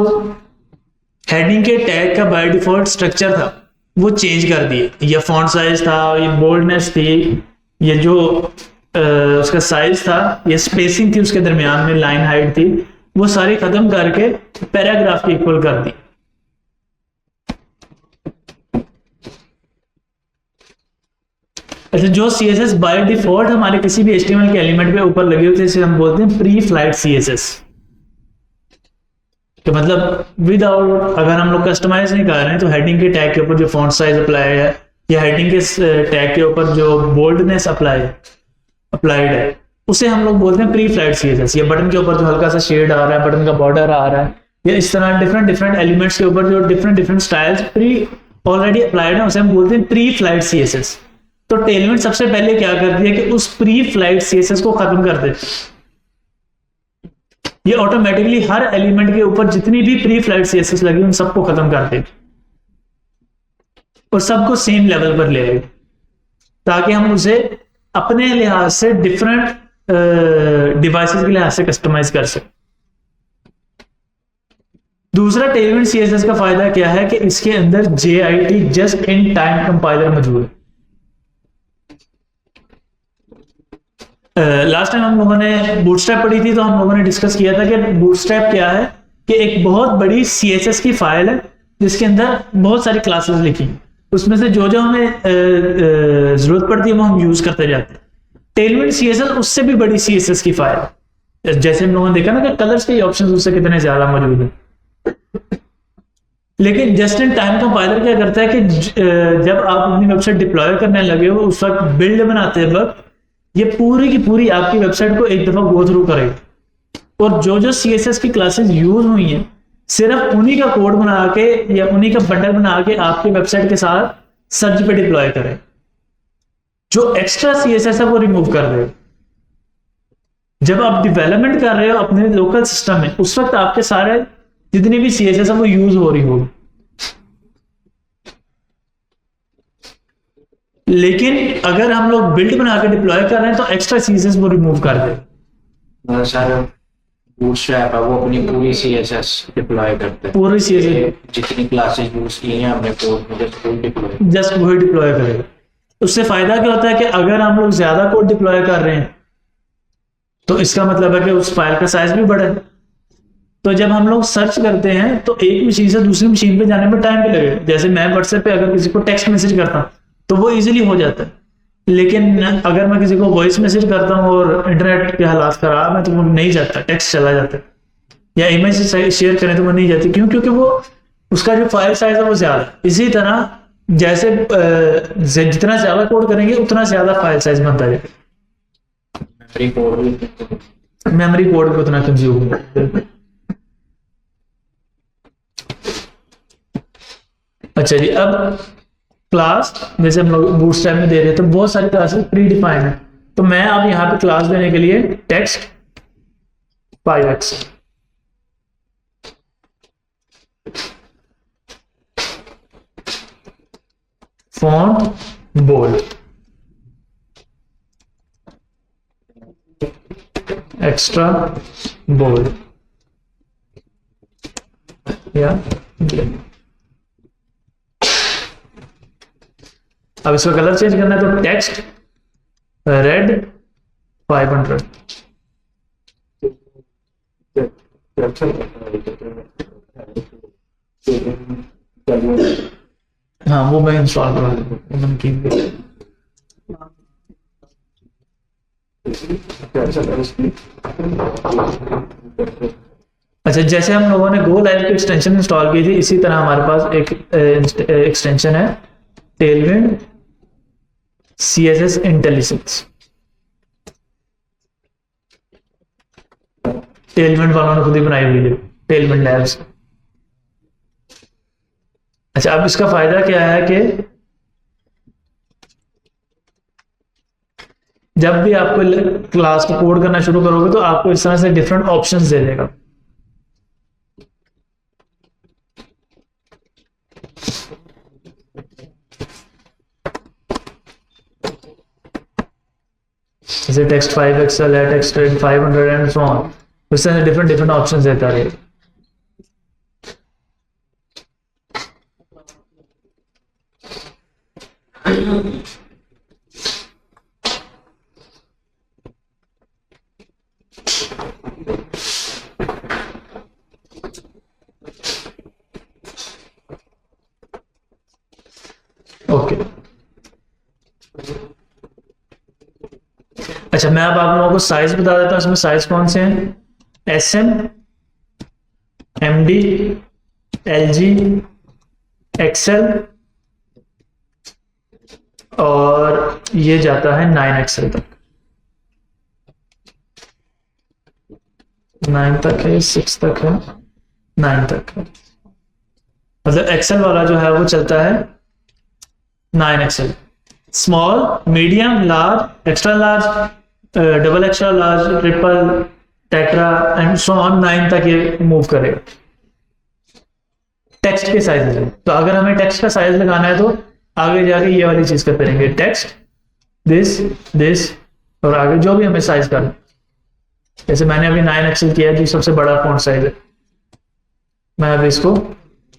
हेडिंग के टैग का बाय डिफॉल्ट स्ट्रक्चर था वो चेंज कर दिए। ये फॉन्ट साइज था, ये बोल्डनेस थी, ये जो उसका साइज था, ये स्पेसिंग थी उसके दरमियान में, लाइन हाइट थी, वो सारी खत्म करके पैराग्राफ के इक्वल कर दी। अच्छा, जो CSS बाय डिफॉल्ट हमारे किसी भी HTML के एलिमेंट पे ऊपर लगे होते हैं इसे हम बोलते हैं प्री फ्लाइट CSS। तो मतलब विदाउट, अगर हम लोग कस्टमाइज नहीं कर रहे हैं तो हेडिंग के टैग के ऊपर जो फॉन्ट साइज अप्लाई है या हेडिंग के टैग के ऊपर जो बोल्डनेस अप्लाइड है उसे हम लोग बोलते हैं प्री फ्लाइट CSS। या बटन के ऊपर जो हल्का सा शेड आ रहा है, बटन का बॉर्डर आ रहा है, या इस तरह डिफरेंट एलिमेंट्स के ऊपर जो different styles pre already applied है उसे हम बोलते हैं प्री फ्लाइट CSS। तो टेलमेंट सबसे पहले क्या करती है कि उस प्री फ्लाइट CSS को खत्म कर देती है। ये ऑटोमेटिकली हर एलिमेंट के ऊपर जितनी भी प्री फ्लाइट CSS लगी उन सबको खत्म कर देगी और सबको सेम लेवल पर ले आएगी, ताकि हम उसे अपने लिहाज से डिफरेंट डिवाइसेस के लिहाज से कस्टमाइज कर सकें। दूसरा टेलमेंट CSS का फायदा क्या है कि इसके अंदर JIT just in time compiler मौजूद है। लास्ट टाइम हम लोगों ने बूटस्ट्रैप पढ़ी थी तो हम लोगों ने डिस्कस किया था कि बूटस्ट्रैप क्या है कि एक बहुत बड़ी CSS की फाइल है जिसके अंदर बहुत सारी क्लासेस लिखी हैं, उसमें से जो जो हमें जरूरत पड़ती है वो हम यूज करते जाते हैं। टेलमेंट CSS उससे भी बड़ी CSS की फाइल है। जैसे हम लोगों ने देखा ना कि कलर्स के ऑप्शन उससे कितने ज्यादा मौजूद है। लेकिन जस्ट इन टाइम कंपाइलर क्या करता है कि जब आप अपनी वेबसाइट डिप्लॉय करने लगे हो उस वक्त बिल्ड बनाते वक्त ये पूरी की पूरी आपकी वेबसाइट को एक दफा गो थ्रू करेगा और जो जो CSS की क्लासेस यूज हुई हैं सिर्फ उन्हीं का कोड बना के या उन्हीं का बंडल बना के आपकी वेबसाइट के साथ सर्च पे डिप्लॉय करें। जो एक्स्ट्रा CSS है वो रिमूव कर दे। जब आप डेवलपमेंट कर रहे हो अपने लोकल सिस्टम में उस वक्त आपके सारे जितनी भी CSS है वो यूज हो रही होगी, लेकिन अगर हम लोग बिल्ड बना के डिप्लॉय कर रहे हैं तो एक्स्ट्रा CSS वो रिमूव कर दे। सर बूटस्ट्रैप है वो अपनी पूरी CSS डिप्लॉय करता है, पूरी CSS जितनी क्लासेस यूज की हैं हमने कोड में जस्ट वही डिप्लॉय करेगा। उससे फायदा क्या होता है कि अगर हम लोग ज्यादा कोड डिप्लॉय कर रहे हैं तो इसका मतलब है कि उस फाइल का साइज भी बढ़ा है। तो जब हम लोग सर्च करते हैं तो एक मशीन से दूसरी मशीन पे जाने में टाइम भी लगेगा। जैसे मैं व्हाट्सएप पे अगर किसी को टेक्स्ट मैसेज करता हूं तो वो इजीली हो जाता है, लेकिन अगर मैं किसी को वॉइस मैसेज करता हूँ और इंटरनेट के हालात खराब है तो वो नहीं जाता, टेक्स्ट चला जाता है, या इमेज शेयर करें तो वो नहीं जाती। क्यों? क्योंकि वो उसका जो फाइल साइज है वो ज्यादा। इसी तरह जैसे जितना ज्यादा कोड करेंगे उतना ज्यादा फाइल साइज बनता है, मेमोरी कोड भी उतना कंज्यूम होगा। अच्छा जी, अब क्लास जैसे हम लोग बूटस्ट्रैप में दे रहे हैं तो बहुत सारी क्लासेस प्री डिफाइंड है। तो मैं अब यहां पे क्लास देने के लिए text 5x font bold extra bold या अब इसका कलर चेंज करना है तो टेक्स्ट रेड 500। हाँ वो मैं इंस्टॉल करा दूंगा। अच्छा, जैसे हम लोगों ने गो लाइव की एक्सटेंशन इंस्टॉल की थी इसी तरह हमारे पास एक एक्सटेंशन है टेलविंड CSS इंटेलिजेंस। टेलविंड वालों ने खुद ही बनाई हुई है, टेलविंड लैब्स। अच्छा, अब इसका फायदा क्या है कि जब भी आपको क्लास को कोड करना शुरू करोगे तो आपको इस तरह से डिफरेंट ऑप्शंस दे देगा। जैसे टेक्स्ट 5XL है, टेक्स्ट 500 एंड सो ऑन, इस तरह से डिफरेंट ऑप्शंस देता रहेगा। ओके, अच्छा, मैं अब आप लोगों को साइज बता देता हूँ। इसमें साइज कौन से हैं? SM, MD, LG, XL और ये जाता है 9XL तक। 9 तक है, 6 तक है, 9 तक है। मतलब एक्सेल वाला जो है वो चलता है 9XL, small, medium, large, extra large, double extra large, triple, tetra and so on 9 तक ये मूव करेगा। टेक्स्ट के साइज है, तो अगर हमें टेक्स्ट का साइज लगाना है तो आगे जाके ये वाली चीज करते रहेंगे, टेक्स्ट दिस और आगे जो भी हमें साइज करना। जैसे मैंने अभी 9XL किया है, जो सबसे बड़ा फॉन्ट साइज है। मैं अभी इसको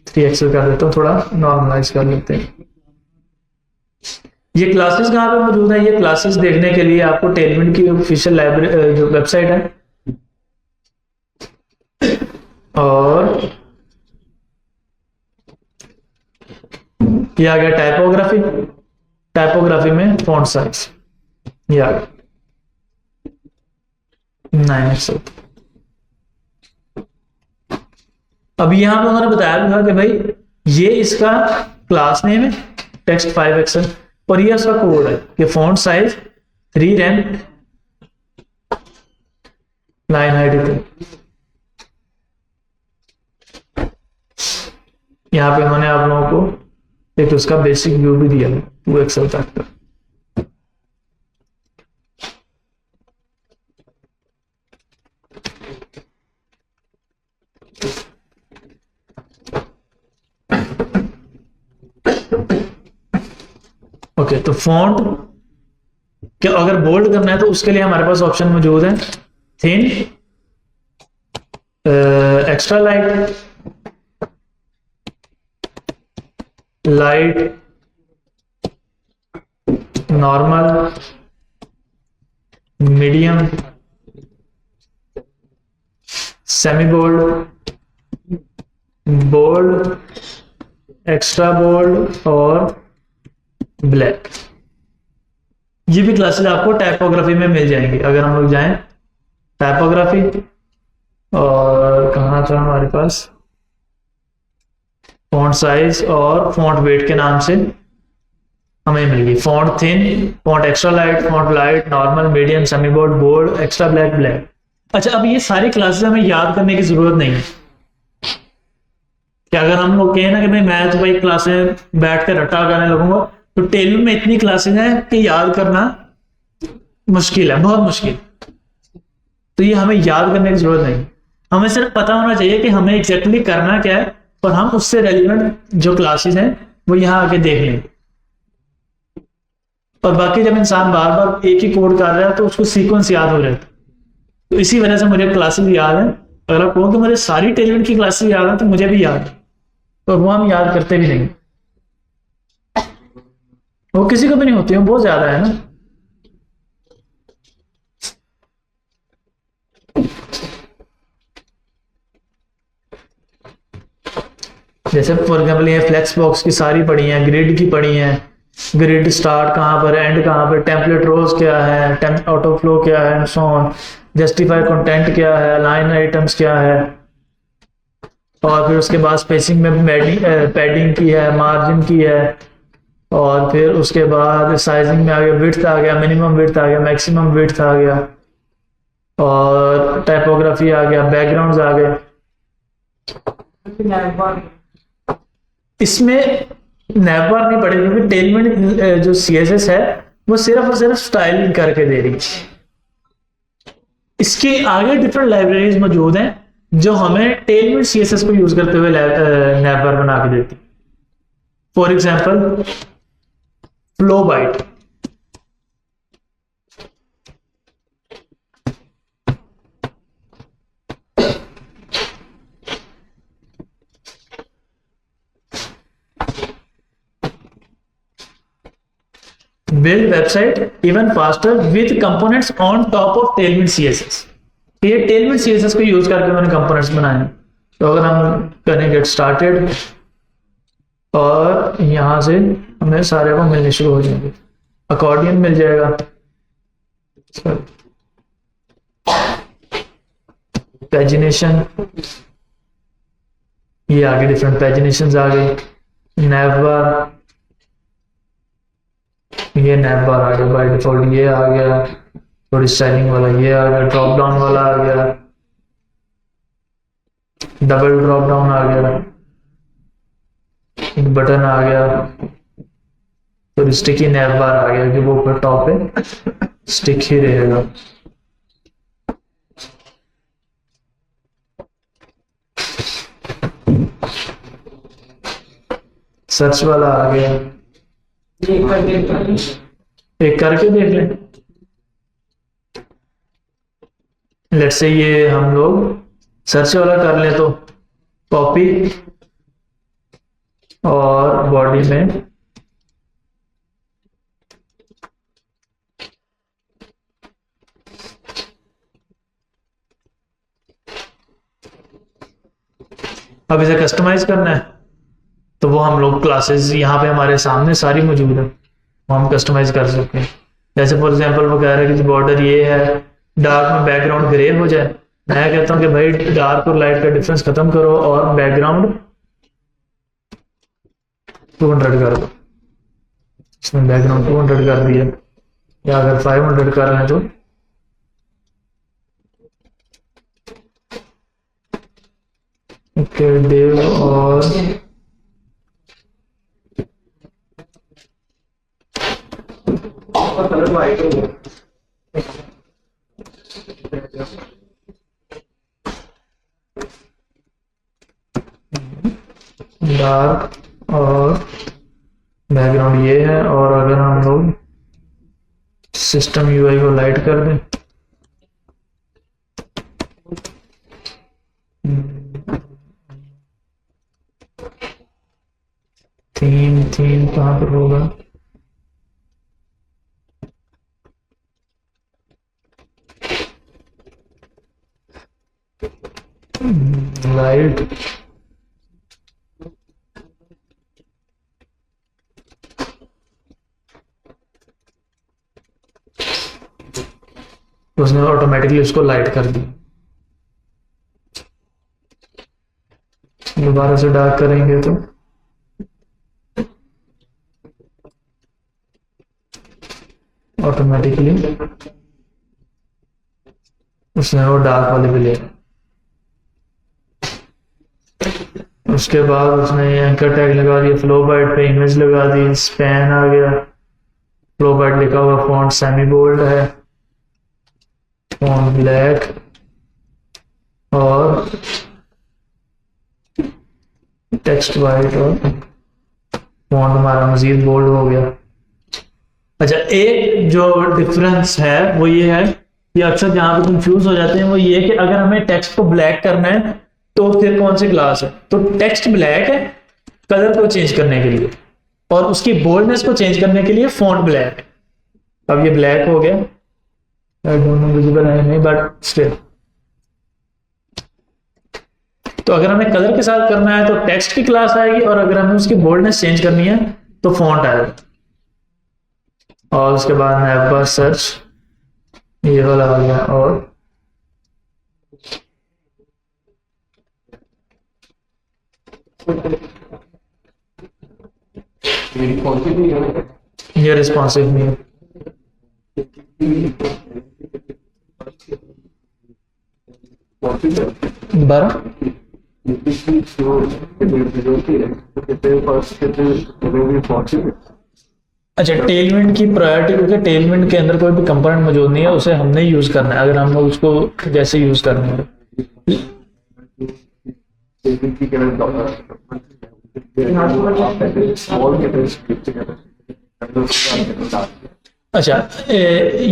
3XL कर देता हूँ, थोड़ा नॉर्मलाइज कर लेते हैं। ये क्लासेस कहाँ पे मौजूद है? ये क्लासेस देखने के लिए आपको टेलविंड की ऑफिशियल लाइब्रेरी जो वेबसाइट है, और ये आ गया टाइपोग्राफी। टाइपोग्राफी में फॉन्ट साइज ये आ गया 9XL। अब यहां पे उन्होंने बताया था कि भाई ये इसका क्लास नेम है टेक्स्ट 5XL और ये उसका कोड है कि font size 3 RAM line height इतनी। यहाँ पे उन्होंने आप लोगों को एक उसका बेसिक व्यू भी दिया है 2XL तक का। ओके, तो फॉन्ट कि अगर बोल्ड करना है तो उसके लिए हमारे पास ऑप्शन मौजूद है, thin, extra light, light, normal, medium, semi bold, bold, extra bold और ब्लैक। ये भी क्लासेस आपको टाइपोग्राफी में मिल जाएंगी। अगर हम लोग जाएं टाइपोग्राफी, और कहाँ था हमारे पास फॉन्ट साइज और फॉन्ट वेट के नाम से हमें मिल गई। Font thin, font extra light, font light, normal, medium, semi bold, bold, extra black, black. अच्छा, अब ये सारी क्लासेस हमें याद करने की जरूरत नहीं है कि अगर हम लोग कहें ना कि भाई मैं तो भाई क्लासें बैठ कर रटा करने लगूंगा, तो टेलविंड में इतनी क्लासेस हैं कि याद करना मुश्किल है, बहुत मुश्किल। तो ये हमें याद करने की जरूरत नहीं, हमें सिर्फ पता होना चाहिए कि हमें एग्जैक्टली करना क्या है और हम उससे रेलिवेंट जो क्लासेस हैं वो यहाँ आके देख लेंगे। और बाकी जब इंसान बार बार एक ही कोड कर रहा है तो उसको सीक्वेंस याद हो रहा है। तो इसी वजह से मुझे क्लासेस याद है। अगर आप कहो कि मुझे सारी टेलविंड की क्लासेस याद है तो मुझे भी याद है, और वो हम याद करते भी नहीं, वो किसी को भी नहीं होती है, बहुत ज्यादा है ना। जैसे फॉर एग्जाम्पल ये फ्लेक्स बॉक्स की सारी पढ़ी है, ग्रिड की पढ़ी है, ग्रिड स्टार्ट कहाँ पर, एंड कहाँ पर, टेम्पलेट रोज क्या है, ऑटो फ्लो क्या है, सो ऑन, जस्टिफाई कंटेंट क्या है, अलाइन आइटम्स क्या है, और फिर उसके बाद स्पेसिंग में पैडिंग की है, मार्जिन की है, और फिर उसके बाद साइजिंग में आ गया, विड्थ आ गया, मिनिमम विड्थ आ गया, मैक्सिमम विड्थ आ गया, और टाइपोग्राफी आ गया, बैकग्राउंड्स आ गए। इसमें नैवबार नहीं पड़ेगी क्योंकि टेलविंड जो CSS है वो सिर्फ और सिर्फ स्टाइलिंग करके दे रही है। इसके आगे डिफरेंट लाइब्रेरीज मौजूद हैं जो हमें टेलविंड CSS को यूज करते हुए नैवबार बना के देती। For example Flowbite, build website even faster with components on top of tailwind CSS। ये tailwind CSS को यूज करके मैंने कंपोनेंट्स बनाए हैं। तो अगर हम करें गेट स्टार्टेड, और यहां से हमें सारे को मिलने शुरू हो जाएंगे। अकॉर्डियन मिल जाएगा, पैजिनेशन, ये आगे डिफरेंट पैजिनेशन आ गए, नैव बार, ये नैव बार आ गया बाय डिफॉल्ट, ये आ गया थोड़ी स्टाइलिंग वाला, ये आ गया ड्रॉप डाउन वाला आ गया, डबल ड्रॉप डाउन आ गया, एक बटन आ गया, तो स्टिकी नैव बार आ गया कि वो ऊपर टॉप पे स्टिक ही रहेगा। सर्च वाला आ गया, एक करके देख लें। लेट्स से ये हम लोग सर्च वाला कर लें तो कॉपी और बॉडी में अब इसे कस्टमाइज करना है तो वो हम लोग क्लासेस यहाँ पे हमारे सामने सारी मौजूद है, वो हम कस्टमाइज कर सकते हैं। जैसे फॉर एग्जांपल वो कह रहे हैं कि बॉर्डर ये है, डार्क में बैकग्राउंड ग्रे हो जाए, मैं कहता हूँ कि भाई डार्क और लाइट का डिफरेंस खत्म करो और बैकग्राउंड 200 कर दो। इसमें बैकग्राउंड 200 कर दिया, या अगर 500 कर रहे हैं तो ओके डेव और कलर वाइट हो गया। डार्क और बैकग्राउंड ये है, और अगर हम लोग सिस्टम यूआई को लाइट कर दें, थीम कहाँ पर होगा, लाइट, उसने ऑटोमेटिकली उसको लाइट कर दी। दोबारा से डार्क करेंगे तो ऑटोमेटिकली उसने वो डार्क वाले भी ले। उसके बाद उसने एंकर टैग लगा दिया, फ्लो बाइट पे इमेज लगा दी, स्पैन आ गया, फ्लो बाइट लिखा हुआ, फॉन्ट सेमी बोल्ड है, फॉन्ट ब्लैक, और टेक्स्ट वाइट, और फॉन्ट हमारा मजीद बोल्ड हो गया। अच्छा, एक जो डिफरेंस है वो ये है कि अक्सर जहां पे कंफ्यूज हो जाते हैं वो ये कि अगर हमें टेक्स्ट को ब्लैक करना है तो फिर कौन सी क्लास है, तो टेक्स्ट ब्लैक है कलर को चेंज करने के लिए, और उसकी बोल्डनेस को चेंज करने के लिए फॉन्ट ब्लैक है। अब ये ब्लैक हो गया, आई डोंट नो विजिबल है नहीं, बट स्टिल। तो अगर हमें कलर के साथ करना है तो टेक्स्ट की क्लास आएगी, और अगर हमें उसकी बोल्डनेस चेंज करनी है तो फॉन्ट आएगा। और उसके बाद नैव बार सर्च ये वाला आ गया, और ये रिस्पॉन्सिव नहीं है। बारह अच्छा, टेलविंड की प्रायोरिटी, क्योंकि टेलविंड के अंदर कोई भी कंपोनेंट मौजूद नहीं है, उसे हमने यूज करना है। अगर हम लोग उसको जैसे यूज करना है, अच्छा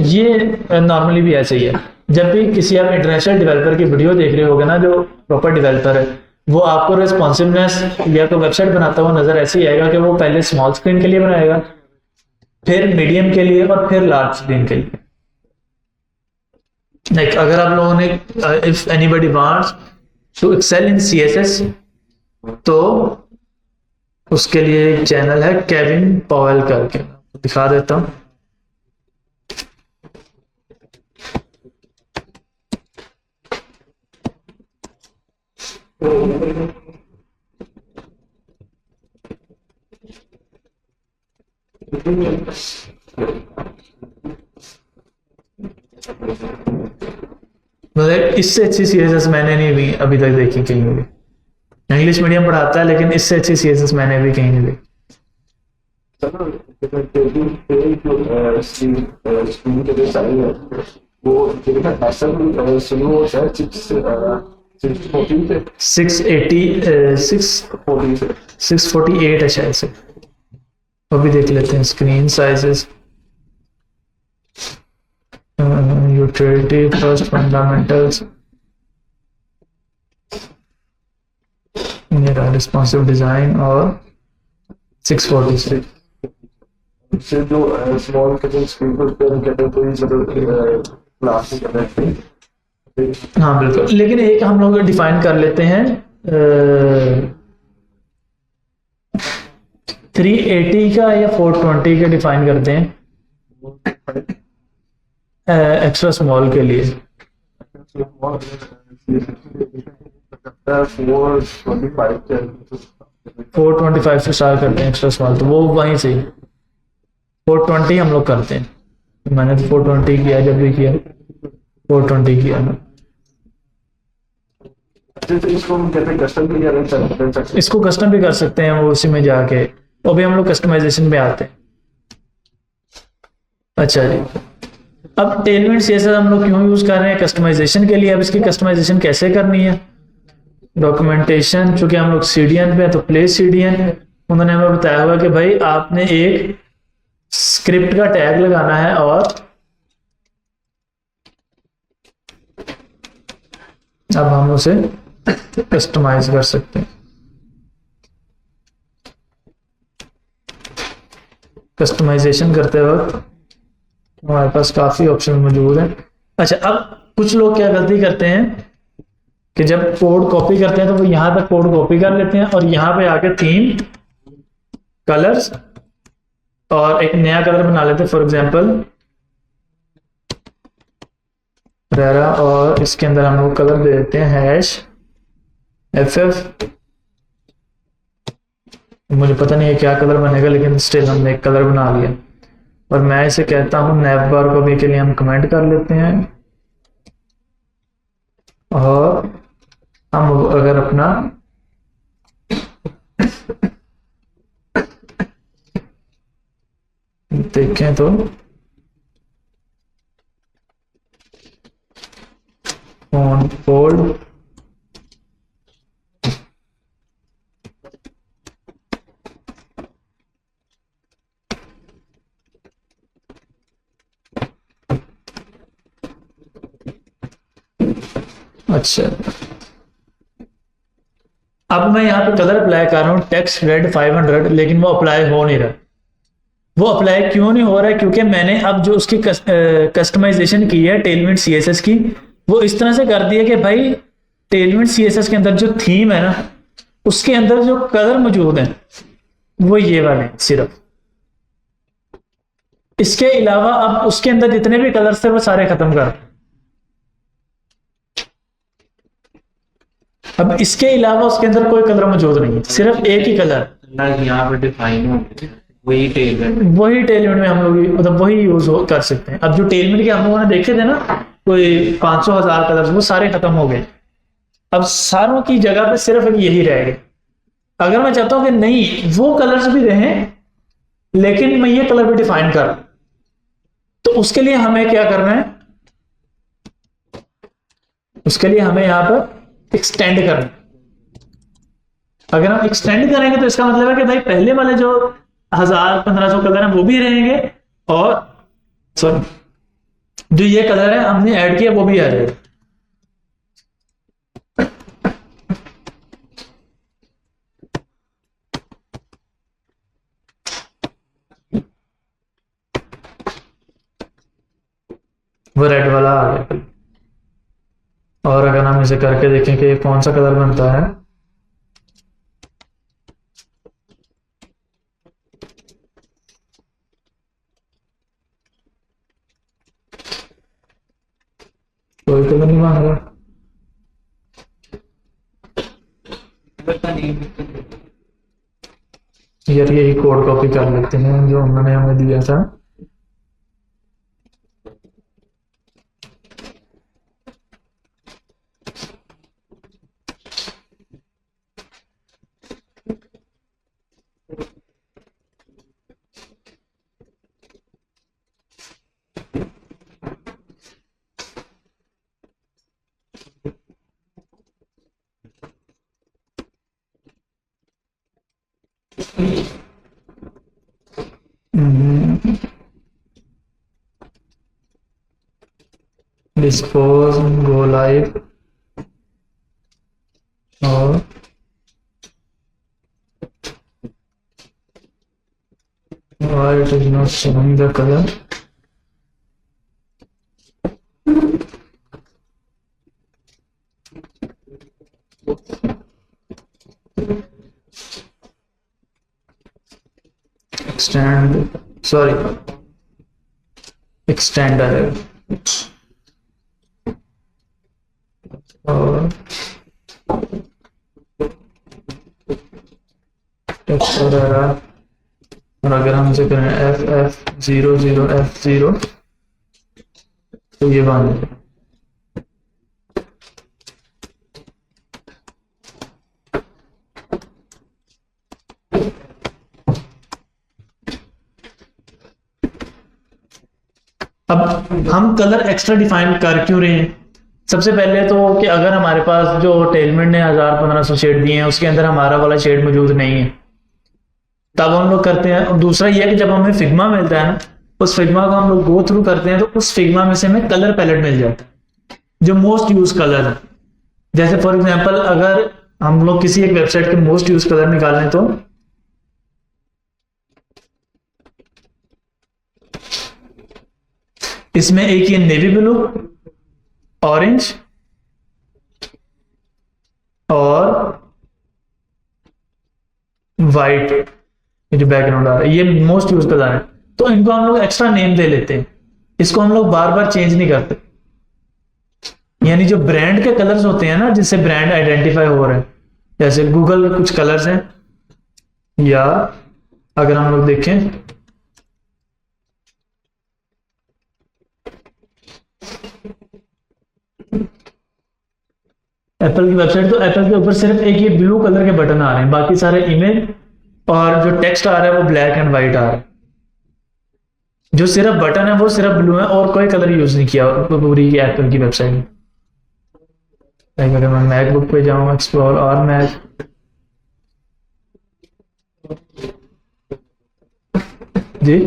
ये नॉर्मली भी ऐसे ही है। जब भी किसी आप इंटरनेशनल डेवलपर की वीडियो देख रहे होगे ना, जो प्रॉपर डेवलपर है, वो आपको रिस्पॉन्सिवनेस या तो वेबसाइट बनाता हुआ नजर ऐसे ही आएगा कि वो पहले स्मॉल स्क्रीन के लिए बनाएगा, फिर मीडियम के लिए, और फिर लार्ज स्क्रीन के लिए। लाइक अगर आप लोगों ने if anybody wants to excel in CSS, तो उसके लिए एक चैनल है केविन पॉवेल करके, दिखा देता हूं। मतलब इससे अच्छी सीएसएस मैंने नहीं भी अभी तक देखी कहीं भी। इंग्लिश मीडियम पढ़ाता है लेकिन इससे अच्छी सीएसएस मैंने भी कहीं नहीं देखी। स्क्रीन के जो साइज है वो जिनका ऐसा भी स्लो होता है 614 से 648 है शायद से। वो भी देख लेते हैं screen sizes. Utility first fundamentals, मेरा रिस्पॉन्सिव डिजाइन और 646। से जो स्मॉल के स्क्रीन पर कहते हैं कोई मतलब क्लास में करते हैं। हाँ बिल्कुल, लेकिन एक हम लोग डिफाइन कर लेते हैं 380 का या 420 का डिफाइन करते हैं एक्स्ट्रा स्मॉल के लिए। 425 से स्टार्ट करते हैं एक्स्ट्रा स्मॉल, तो वो वहीं से 420 हम लोग करते हैं। मैंने तो 420 किया, जब भी किया 420 किया ना। इसको हम कहते हैं कस्टम भी कर सकते हैं। इसको कस्टम भी कर सकते हैं वो उसी में जाके, तो अभी हम लोग कस्टमाइजेशन पे आते हैं। अच्छा जी, अब टेलमेंट सीएसएस हम लोग क्यों यूज कर रहे हैं? कस्टमाइजेशन के लिए। अब इसकी कस्टमाइजेशन कैसे करनी है? डॉक्यूमेंटेशन, चूंकि हम लोग सीडीएन पे हैं तो प्लेस सीडीएन, उन्होंने हमें बताया हुआ कि भाई आपने एक स्क्रिप्ट का टैग लगाना है और अब हम उसे कस्टमाइज कर सकते हैं। कस्टमाइजेशन करते वक्त हमारे पास काफी ऑप्शन मौजूद हैं। अच्छा, अब कुछ लोग क्या गलती करते हैं कि जब कोड कॉपी करते हैं तो वो यहां तक कोड कॉपी कर लेते हैं और यहां पे आके थीम, कलर्स और एक नया कलर बना लेते हैं, फॉर एग्जांपल रेरा, और इसके अंदर हम लोग कलर दे देते हैं FF। मुझे पता नहीं है क्या कलर बनेगा, लेकिन स्टिल हमने एक कलर बना लिया और मैं इसे कहता हूं नैव बार को भी, के लिए हम कमेंट कर लेते हैं। और हम अगर अपना देखें तो फोन फोल्ड, अच्छा अब मैं यहाँ पे कलर अप्लाई कर रहा हूँ टेक्स्ट रेड 500, लेकिन वो अप्लाई हो नहीं रहा। वो अप्लाई क्यों नहीं हो रहा है? क्योंकि मैंने अब जो उसकी कस्टमाइजेशन की है टेलमेंट सीएसएस की, वो इस तरह से कर दी है कि भाई टेलमेंट सीएसएस के अंदर जो थीम है ना, उसके अंदर जो कलर मौजूद है वो ये वाले हैं सिर्फ। इसके अलावा अब उसके अंदर जितने भी कलर्स थे वो सारे खत्म कर। अब इसके अलावा उसके अंदर कोई कलर मौजूद नहीं है, सिर्फ एक ही कलर यहाँ पे डिफाइन हो वही टेलमेंट, वही टेलमेंट में हम लोग मतलब वही यूज कर सकते हैं। अब जो टेलमेंट के हम लोगों ने देखे थे ना कोई 500,000 कलर्स, वो सारे खत्म हो गए। अब सारों की जगह पे सिर्फ यही रह गए। अगर मैं चाहता हूं कि नहीं वो कलर्स भी रहें लेकिन मैं ये कलर भी डिफाइन कर, तो उसके लिए हमें क्या करना है? उसके लिए हमें यहां पर एक्सटेंड करना है। अगर हम एक्सटेंड करेंगे तो इसका मतलब है कि भाई पहले वाले जो 1000-1500 कलर हैं वो भी रहेंगे और सॉरी जो ये कलर है हमने ऐड किया वो भी आ जाएगा। वो रेड वाला आ गया। और अगर हम इसे करके देखें कि कौन सा कलर बनता है, कोई कलर नहीं बन रहा। पता नहीं। यार यही कोड कॉपी कर लेते हैं जो उन्होंने हमें दिया था। डिस्पोज, गो लाइव और why it is not showing the color. Extender है और टेक्स्ट वगैरह। और अगर हम इसे करें F0 तो ये बन अब हम कलर एक्स्ट्रा डिफाइन कर क्यों रहे हैं? सबसे पहले तो कि अगर हमारे पास जो टेलमेंट ने 1000-1500 शेड दिए हैं उसके अंदर हमारा वाला शेड मौजूद नहीं है, तब हम लोग करते हैं। और दूसरा ये है कि जब हमें फिग्मा मिलता है ना, उस फिग्मा को हम लोग गो थ्रू करते हैं तो उस फिग्मा में से हमें कलर पैलेट मिल जाता है जो मोस्ट यूज कलर है। जैसे फॉर एग्जांपल अगर हम लोग किसी एक वेबसाइट के मोस्ट यूज कलर निकालें तो इसमें एक ये नेवी ब्लू, ऑरेंज और वाइट, ये जो बैकग्राउंड आ रहा है ये मोस्ट यूज कलर है। तो इनको हम लोग एक्स्ट्रा नेम दे लेते हैं, इसको हम लोग बार बार चेंज नहीं करते। यानी जो ब्रांड के कलर्स होते हैं ना, जिससे ब्रांड आइडेंटिफाई हो रहे हैं, जैसे गूगल के कुछ कलर्स हैं, या अगर हम लोग देखें एप्पल की वेबसाइट, तो एप्पल के ऊपर सिर्फ एक ये ब्लू कलर के बटन आ रहे हैं, बाकी सारे इमेज और जो टेक्स्ट आ रहा है वो ब्लैक एंड व्हाइट आ रहा है। जो सिर्फ बटन है वो सिर्फ ब्लू है और कोई कलर यूज नहीं किया पूरी एप्पल की वेबसाइट में। लाइक अगर मैं मैकबुक पे जाऊं, एक्सप्लोर और मैक, जी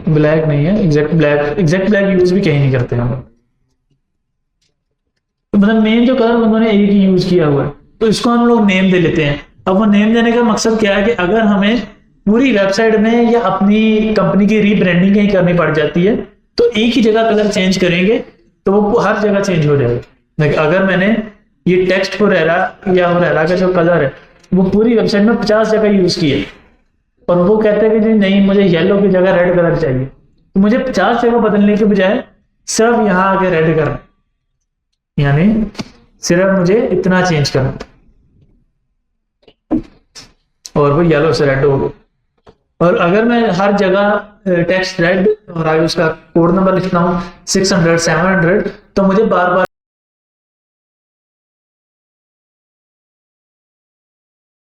ब्लैक नहीं है, एग्जैक्ट ब्लैक यूज भी कहीं नहीं करते हम। तो मतलब मेन जो कलर उन्होंने एक ही यूज किया हुआ है, तो इसको हम लोग नेम दे लेते हैं। अब वो नेम देने का मकसद क्या है कि अगर हमें पूरी वेबसाइट में या अपनी कंपनी की रीब्रांडिंग कहीं करनी पड़ जाती है तो एक ही जगह कलर चेंज करेंगे तो वो हर जगह चेंज हो जाएगा। लाइक अगर मैंने ये टेक्स्ट हुरैरा या हुरैरा का जो कलर है वो पूरी वेबसाइट में 50 जगह यूज किए और वो कहते हैं कि जी नहीं मुझे येलो की जगह रेड कलर चाहिए, तो मुझे 50 जगह बदलने के बजाय सिर्फ यहाँ आके रेड करना, यानी सिर्फ मुझे इतना चेंज करना और वो येलो से रेड हो गया। और अगर मैं हर जगह टेक्स्ट रेड और आगे उसका कोड नंबर लिखता हूँ 600 700, तो मुझे बार बार